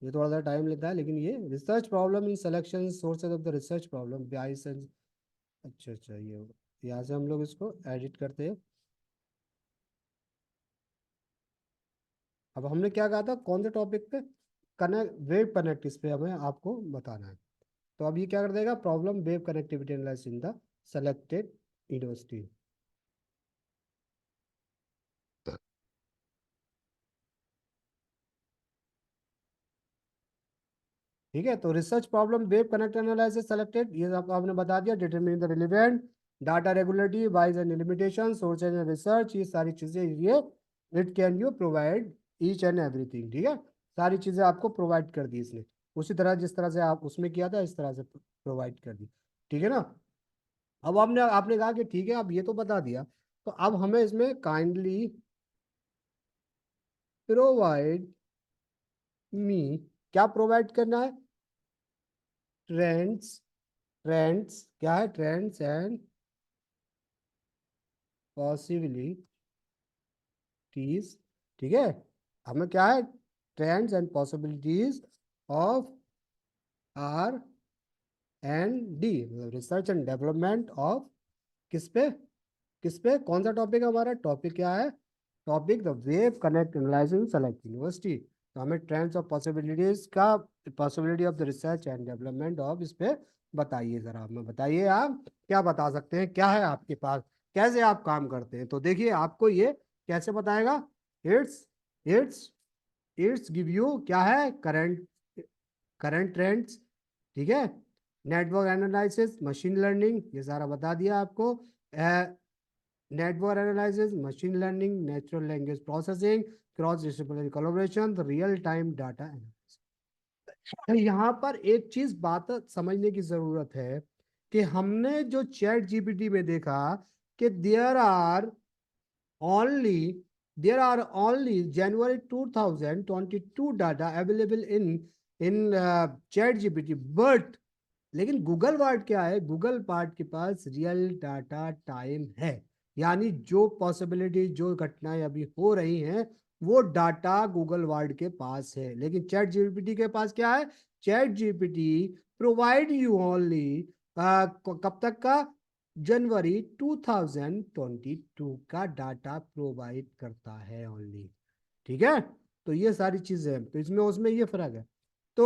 ये थोड़ा सा टाइम लेता है, लेकिन ये research problem in selection sources of the research problem बाईस, अच्छा अच्छा, ये यहाँ से हम लोग इसको एडिट करते हैं। अब हमने क्या कहा था, कौन से टॉपिक पे, कनेक्ट वेब कनेक्ट, इस पे हमें आपको बताना है। तो अब ये क्या कर देगा, problem web connectivity analysis in the selected university, ठीक है, तो research problem web connect analysis selected, ये आपने बता दिया। Determine the relevant data regulatory wise and limitation sources and research, ये सारी चीजें ये it can you provide each and everything. ठीक है, सारी चीजें आपको प्रोवाइड कर दी इसने, उसी तरह जिस तरह से आप उसमें किया था इस तरह से प्रोवाइड कर दी। ठीक है ना। अब आपने आपने कहा कि ठीक है अब ये तो बता दिया, तो अब हमें इसमें काइंडली प्रोवाइड मी, क्या प्रोवाइड करना है? ट्रेंड्स, ट्रेंड्स क्या है? Trends and possibilities. ठीक है, हमें क्या है? Trends and possibilities of R and D, research and development of, किस पे? किस पे? कौन सा टॉपिक है हमारा? टॉपिक क्या है? Topic the web connect analysing select university. तो हमें ट्रेंड्स ऑफ पॉसिबिलिटीज का, possibility of the research and development of, इस पे बताइए जरा। हमें बताइए आप क्या बता सकते हैं, क्या है आपके पास, कैसे आप काम करते हैं। तो देखिए आपको ये कैसे बताएगा। It's it's it's give you क्या है? Current, current trends. ठीक है, नेटवर्क एनालिसिस, मशीन लर्निंग, ये सारा बता दिया आपको। Network analysis, machine learning, natural language processing, cross disciplinary collaboration, real time data analysis. यहाँ पर एक चीज बात समझने की जरूरत है कि हमने जो चैट जीपीटी में देखा कि only there are only January 2022 data available in chat GPT, but लेकिन गूगल वार्ड क्या है? गूगल वार्ड के पास रियल डाटा टाइम है, यानी जो पॉसिबिलिटी, जो घटनाएं अभी हो रही हैं वो डाटा गूगल वार्ड के पास है। लेकिन चैट जीपीटी के पास क्या है? Chat GPT provide you only कब तक का? जनवरी 2022 का डाटा प्रोवाइड करता है ओनली। ठीक है, तो ये सारी चीजें हैं, तो इसमें उसमें ये फर्क है। तो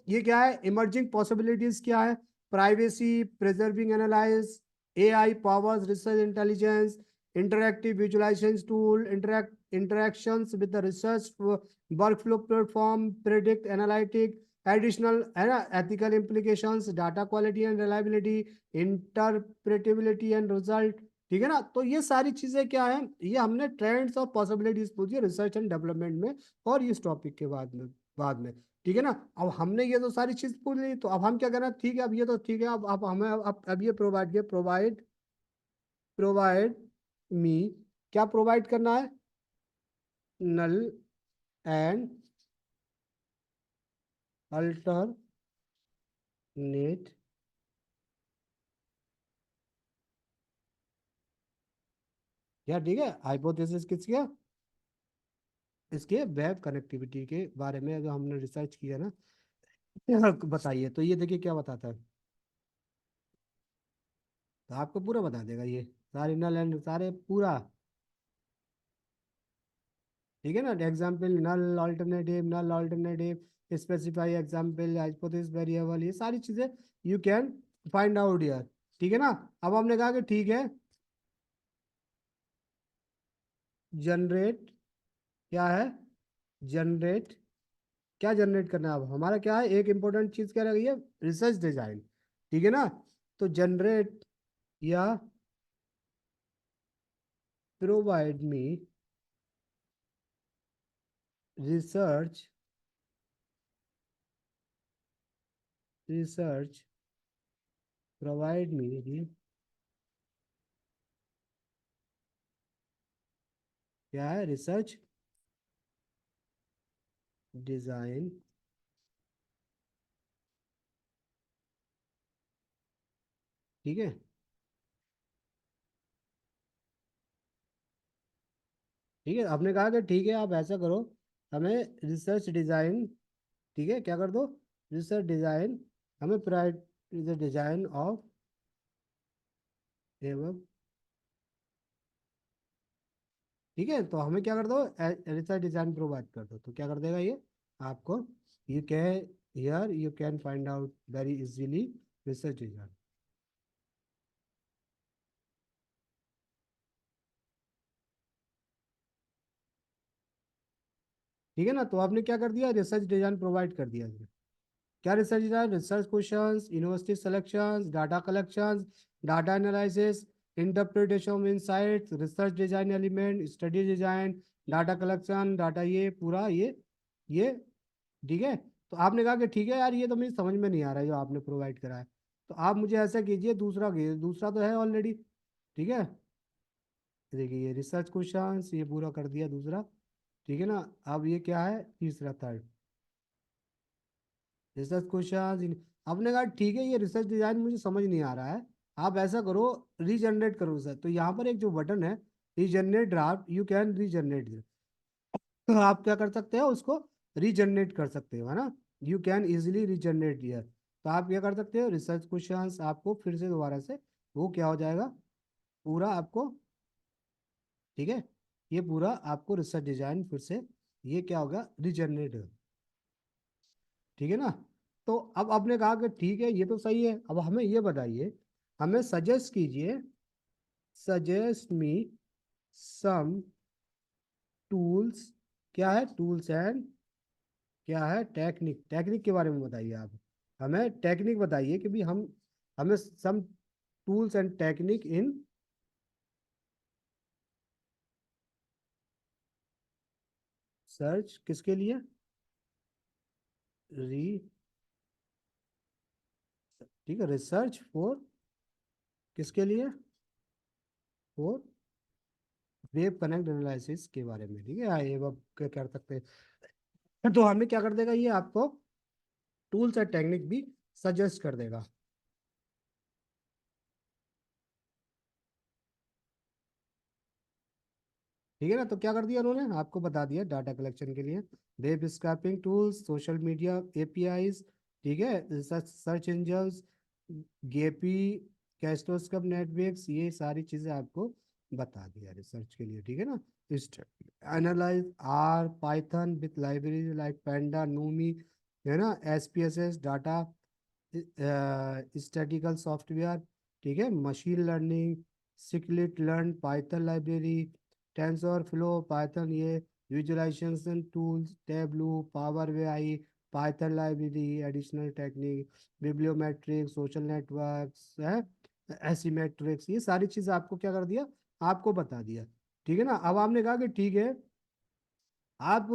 ये क्या है? इमर्जिंग पॉसिबिलिटीज क्या है? Privacy preserving analyze, AI powers research intelligence, interactive visualization tool, interactions with the research workflow platform, predict analytic, additional है ना ethical implications, data quality and reliability, interpretability and result. ठीक है ना, तो ये सारी चीजें क्या है? ये हमने ट्रेंड्स और पॉसिबिलिटीज पूछी रिसर्च एंड डेवलपमेंट में, और इस टॉपिक के बाद में। ठीक है ना, अब हमने ये तो सारी चीज पूछ ली, तो अब हम क्या करना? ठीक है, अब ये तो ठीक है, अब हमें अब ये प्रोवाइड किया, प्रोवाइड मी, क्या प्रोवाइड करना है? नल एंड अल्टरनेट, क्या? ठीक है, हाइपोथेसिस किसके? इसके वेब कनेक्टिविटी के बारे में जो हमने रिसर्च किया ना। बताइए, तो ये देखिए क्या बताता है, तो आपको पूरा बता देगा ये, सारे नल एंड सारे पूरा। ठीक है ना, example null alternative, null alternative, specify example, hypothesis variable, ये सारी चीजें you can find out here. ठीक है ना, अब हमने कहा कि ठीक है, जनरेट, क्या है? जनरेट, क्या जनरेट करना है? अब हमारा क्या है? एक इंपॉर्टेंट चीज क्या रही है? Research design. ठीक है ना, तो जनरेट या provide me research, research provide me, क्या है? Research design. ठीक है, ठीक है, आपने कहा कि ठीक है आप ऐसा करो, हमें रिसर्च डिजाइन, ठीक है, क्या कर दो? रिसर्च डिजाइन, हमें प्राइड डिजाइन ऑफ एवं। ठीक है, तो हमें क्या कर दो? रिसर्च डिजाइन प्रोवाइड कर दो, तो क्या कर देगा ये आपको? You can, here you can find out very easily research design. ठीक है ना, तो आपने क्या कर दिया? रिसर्च डिजाइन प्रोवाइड कर दिया इसमें। क्या research design? Research questions, university selections, data collections, data analysis, interpretation of insights, research design element, study design, data collection, data, ये पूरा ये ठीक है। तो आपने कहा कि ठीक है यार, ये तो मुझे समझ में नहीं आ रहा है जो आपने प्रोवाइड करा है। तो आप मुझे ऐसा कीजिए, दूसरा कीजिए, दूसरा तो है ऑलरेडी, ठीक है। देखिए ये रिसर्च क्वेश्चंस ये पूरा कर दिया दूसरा, ठीक है ना। अब ये क्या है, तीसरा, थर्ड, रिसर्च क्वेश्चन। आपने कहा ठीक है, ये रिसर्च डिजाइन मुझे समझ नहीं आ रहा है, आप ऐसा करो, रीजनरेट करो सर। तो यहाँ पर एक जो बटन है, regenerate draft, you can regenerate, तो आप क्या कर सकते हो, उसको रीजनरेट कर सकते हो, है ना। You can easily regenerate here. तो आप क्या कर सकते हो, रिसर्च क्वेश्चंस आपको फिर से दोबारा से वो क्या हो जाएगा, पूरा आपको, ठीक है, ये पूरा आपको रिसर्च डिजाइन फिर से ये क्या होगा, रीजनरेट, ठीक है ना। तो अब आपने कहा कि ठीक है ये तो सही है, अब हमें ये बताइए, हमें सजेस्ट कीजिए, सजेस्ट मी सम टूल्स, क्या है, टूल्स एंड क्या है, टेक्निक, टेक्निक के बारे में बताइए आप, हमें टेक्निक बताइए कि भी हम, हमें some tools and technique in search, किसके लिए, री, ठीक है, रिसर्च फॉर, किसके लिए, फॉर वेब कनेक्ट एनालिसिस के बारे में, ठीक है, ये अब क्या कर सकते हैं। तो हमें क्या कर देगा ये आपको, टूल्स एंड टेक्निक भी सजेस्ट कर देगा, ठीक है ना। तो क्या कर दिया उन्होंने, आपको बता दिया, डाटा कलेक्शन के लिए web scrapping tools, social media APIs, ठीक है, सर्च इंजन्स, गेपी, कैस्टोस्कोप नेटवर्क्स, ये सारी चीजें आपको बता दिया रिसर्च के लिए, ठीक है ना। Analyse R Python with library like panda, NumPy, है ना, एसपीएसएस, डाटा स्टैटिकल सॉफ्टवेयर, ठीक है, machine learning, scikit learn Python library, TensorFlow Python, ये visualisation tools, Tableau, Power BI, Python library, additional technique, bibliometric, social networks है, एसीमेट्रिक्स, ये सारी चीज़ आपको क्या कर दिया, आपको बता दिया, ठीक है ना। अब आपने कहा कि ठीक है, आप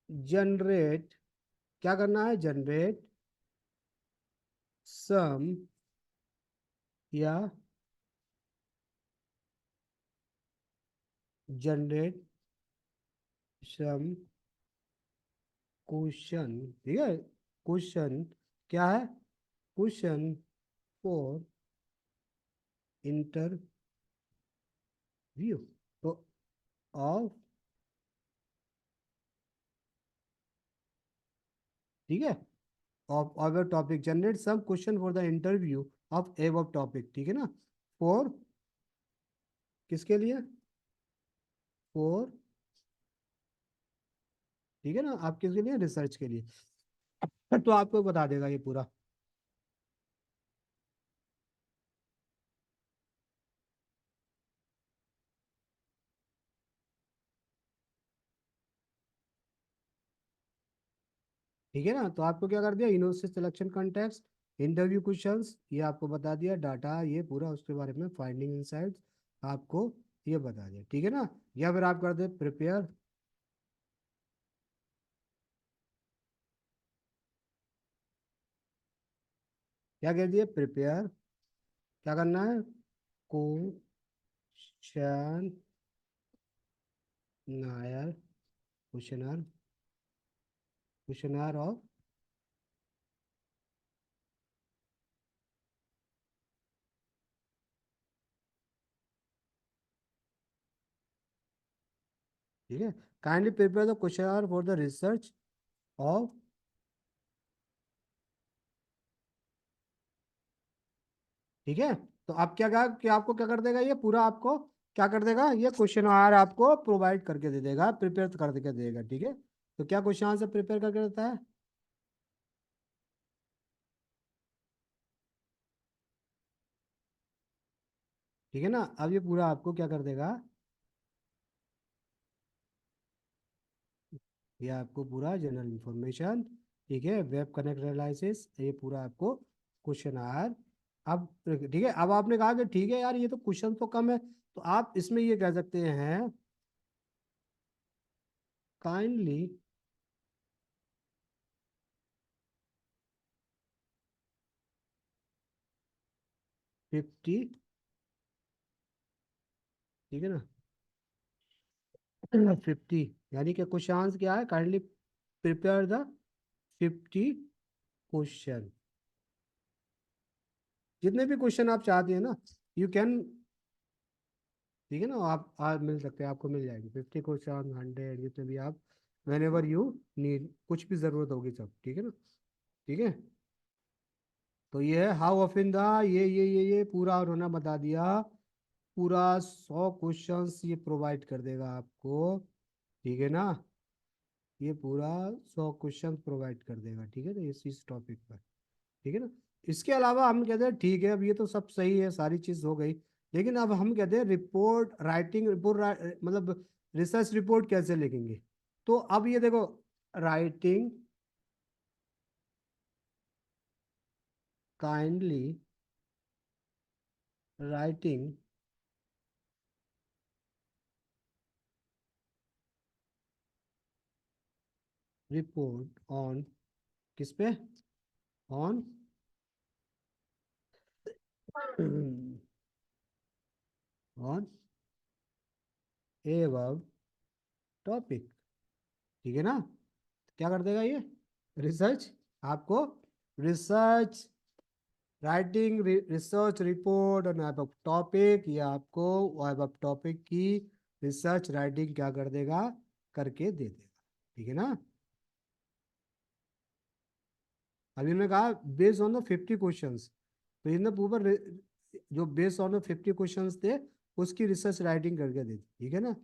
जनरेट, क्या करना है, जनरेट सम, या जनरेट सम क्वेश्चन, ठीक है, क्वेश्चन, क्या है, क्वेश्चन फॉर इंटरव्यू, तो ऑफ, ठीक है, of our topic, generate some question for the interview of एव टॉपिक, ठीक है ना, फॉर, किसके लिए, फॉर, ठीक है ना, आप किसके लिए, रिसर्च के लिए। तो आपको बता देगा ये पूरा, ठीक है ना। तो आपको क्या कर दिया, university selection context, interview questions, ये आपको बता दिया, डाटा ये पूरा उसके बारे में, फाइंडिंग इनसाइट्स आपको ये बता दिया, ठीक है ना। या फिर आप कर दे प्रिपेयर, क्या कह दिए, प्रिपेयर, क्या करना है, questionnaire, questionnaire, questionnaire of, ठीक है, kindly prepare the questionnaire for the research of, ठीक है। तो आप क्या कहा कि आपको क्या कर देगा ये पूरा, आपको क्या कर देगा, ये क्वेश्चन आर आपको प्रोवाइड करके दे देगा, प्रिपेयर करके दे देगा, ठीक है। तो क्या क्वेश्चन आंसर प्रिपेयर करके देता है, ठीक है ना। अब ये पूरा आपको क्या कर देगा, ये आपको पूरा जनरल इंफॉर्मेशन ठीक है, वेब कनेक्ट एनालिसिस, ये पूरा आपको क्वेश्चन आर। अब ठीक है, अब आपने कहा कि ठीक है यार ये तो क्वेश्चन तो कम है, तो आप इसमें ये कह सकते हैं काइंडली फिफ्टी, ठीक है ना, 50, यानी कि क्वेश्चन क्या है, काइंडली प्रिपेयर द 50 क्वेश्चन, जितने भी क्वेश्चन आप चाहते हैं ना, यू कैन, ठीक है ना, आप मिल सकते हैं, आपको मिल जाएंगे 50 क्वेश्चन, 100, जितने भी आप, वेन एवर यू नीड, कुछ भी जरूरत होगी सब, ठीक है ना। ठीक है, तो ये है हाउ ऑफन द, ये पूरा उन्होंने बता दिया, पूरा 100 क्वेश्चंस ये प्रोवाइड कर देगा आपको, ठीक है ना, ये पूरा 100 क्वेश्चन प्रोवाइड कर देगा, ठीक है ना, इस टॉपिक पर, ठीक है ना। इसके अलावा हम कहते हैं ठीक है, अब ये तो सब सही है, सारी चीज हो गई, लेकिन अब हम कहते हैं रिपोर्ट राइटिंग, रिपोर्ट मतलब रिसर्च रिपोर्ट कैसे लिखेंगे। तो अब ये देखो, writing kindly writing report on, किस पे, ऑन ऑन एबव टॉपिक, ठीक है ना। क्या कर देगा ये, रिसर्च, आपको research writing research report on web of topic, ये आपको वेब ऑफ टॉपिक की रिसर्च राइटिंग क्या कर देगा, करके दे देगा, ठीक है ना। अभी मैंने कहा बेस्ड ऑन द 50 क्वेश्चंस, तो इनने ऊपर जो बेस्ड ऑन द 50 क्वेश्चंस थे उसकी रिसर्च राइटिंग करके दी, ठीक है ना।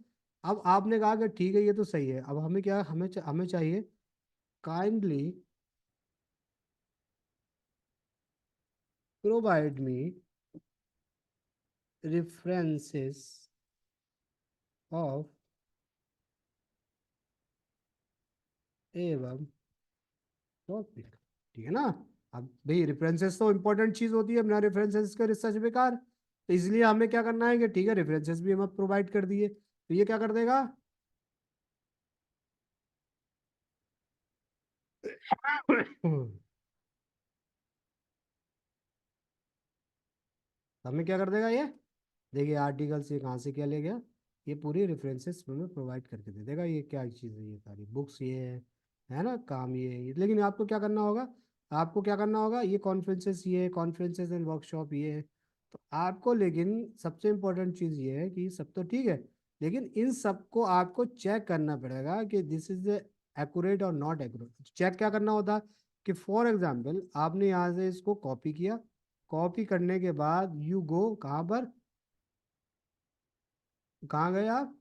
अब आपने कहा कि ठीक है ये तो सही है, अब हमें क्या, हमें चाहिए kindly provide me references of एवं टॉपिक, ठीक है ना। अब भाई रेफरेंसेस तो इंपॉर्टेंट चीज होती है, बिना रेफरेंसेस का रिसर्च बेकार, तो इसलिए हमें क्या करना है कि ठीक है रेफरेंसेस भी हमें प्रोवाइड कर दिए, तो ये क्या कर देगा हमें क्या कर देगा ये, देखिए आर्टिकल से कहाँ से क्या ले गया, ये पूरी रेफरेंसेस हमें प्रोवाइड करके दे देगा, ये क्या चीज़ है, ये सारी बुक्स ये है ना, काम ये है, लेकिन आपको क्या करना होगा, आपको क्या करना होगा, ये कॉन्फ्रेंसेस, ये कॉन्फ्रेंसेस एंड वर्कशॉप ये है, तो आपको, लेकिन सबसे इम्पोर्टेंट चीज़ ये है कि सब तो ठीक है, लेकिन इन सबको आपको चेक करना पड़ेगा कि दिस इज एक्यूरेट और नॉट एक्यूरेट। चेक क्या करना होता है कि फॉर एग्जाम्पल आपने यहाँ से इसको कॉपी किया, कॉपी करने के बाद यू गो कहाँ पर, कहाँ गए आप,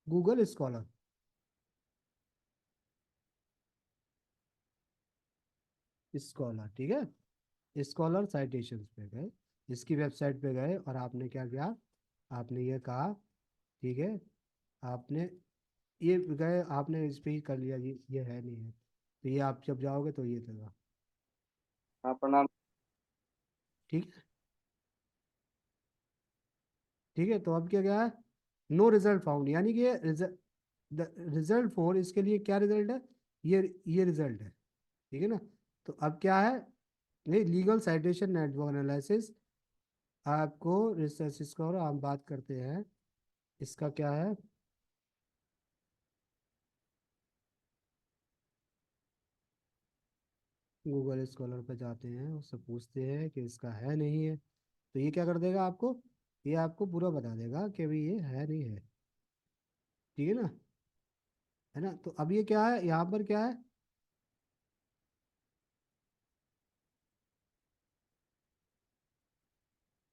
गूगल स्कॉलर, स्कॉलर, ठीक है, स्कॉलर साइटेशंस पे गए, इसकी वेबसाइट पे गए और आपने क्या किया, आपने ये कहा, ठीक है, आपने ये गए, आपने इस पे ही कर लिया, ये है नहीं है, तो ये आप जब जाओगे तो ये देगा, हाँ प्रणाम। ठीक है, ठीक है, तो अब क्या क्या है, नो रिजल्ट फाउंड, यानी कि रिजल्ट फॉर, इसके लिए क्या रिजल्ट है, ये रिजल्ट है, ठीक है ना। तो अब क्या है, ये लीगल साइटेशन नेटवर्क एनालिसिस, आपको रिसर्च स्कोर हम बात करते हैं, इसका क्या है, गूगल स्कॉलर पे जाते हैं, उससे पूछते हैं कि इसका है नहीं है, तो ये क्या कर देगा आपको, ये आपको पूरा बता देगा कि भाई ये है नहीं है, ठीक है ना, है ना। तो अब ये क्या है, यहाँ पर क्या है,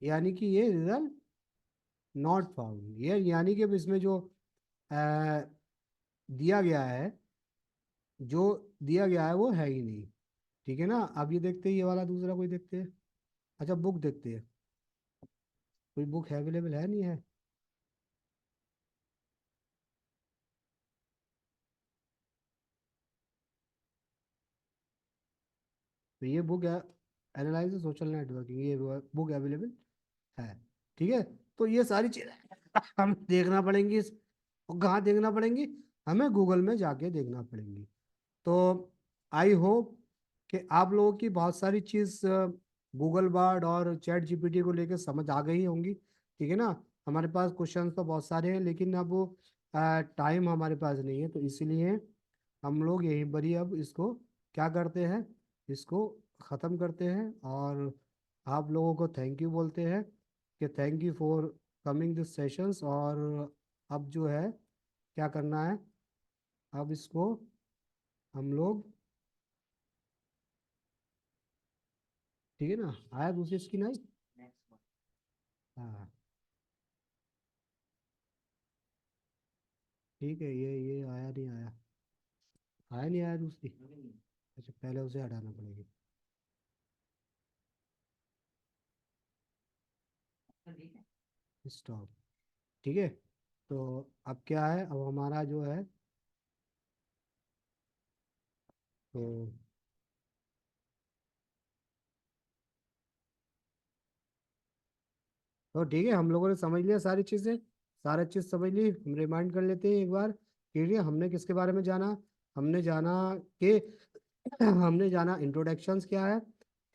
यानी कि ये रिजल्ट नॉट फाउंड, ये यानी कि अब इसमें जो अ, दिया गया है, जो दिया गया है वो है ही नहीं, ठीक है ना। अब ये देखते हैं, ये वाला दूसरा कोई देखते हैं, अच्छा बुक देखते हैं, कोई बुक अवेलेबल है नहीं है, तो ये बुक एनालाइज सोशल नेटवर्किंग, ये बुक अवेलेबल है। ठीक है, तो ये सारी चीजें हम देखना पड़ेंगी और कहाँ देखना पड़ेंगी, हमें गूगल में जाके देखना पड़ेंगी। तो आई होप कि आप लोगों की बहुत सारी चीज़ गूगल बार्ड और चैट जीपीटी को लेकर समझ आ गई होंगी। ठीक है ना, हमारे पास क्वेश्चन तो बहुत सारे हैं, लेकिन अब टाइम हमारे पास नहीं है, तो इसीलिए हम लोग यहीं पर ही अब इसको क्या करते हैं, इसको ख़त्म करते हैं। और आप लोगों को थैंक यू बोलते हैं कि thank you for coming this sessions. और अब जो है क्या करना है, अब इसको हम लोग, ठीक है ना, आया दूसरी स्क्रीन आई। हाँ ठीक है, ये आया नहीं आया, आया नहीं आया दूसरी। अच्छा, पहले उसे हटाना पड़ेगा। स्टॉप। ठीक है, तो अब क्या है, अब हमारा जो है, तो ठीक है, हम लोगों ने समझ लिया सारी चीज़ें, सारी चीज़ समझ ली। हम रिमाइंड कर लेते हैं एक बार। ठीक है, हमने किसके बारे में जाना, हमने जाना कि हमने जाना इंट्रोडक्शंस क्या है,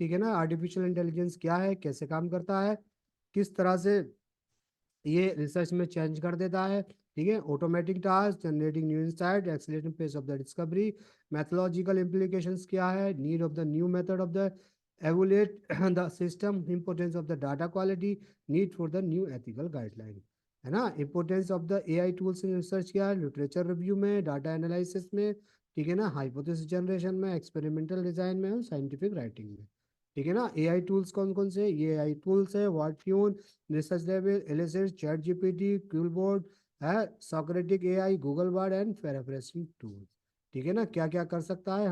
ठीक है ना, आर्टिफिशियल इंटेलिजेंस क्या है, कैसे काम करता है, किस तरह से ये रिसर्च में चेंज कर देता है। ठीक है, automatic task, generating new insight, accelerating pace of the discovery, methodological implications क्या है, need of the new method of the evaluate the system, importance of the data quality, need for the new ethical guideline, है ना। Importance of the AI tools in research क्या है, literature review में, data analysis में, ठीक है ना, hypothesis generation में, एक्सपेरिमेंटल डिजाइन में और साइंटिफिक राइटिंग में। ठीक है ना, एआई टूल्स कौन कौन से, ये एआई टूल्स है वाटफ्यून, research level, Elicit, ChatGPT, QuillBot है, Socratic AI, Google Bard and paraphrasing tool. ठीक है ना, क्या क्या कर सकता है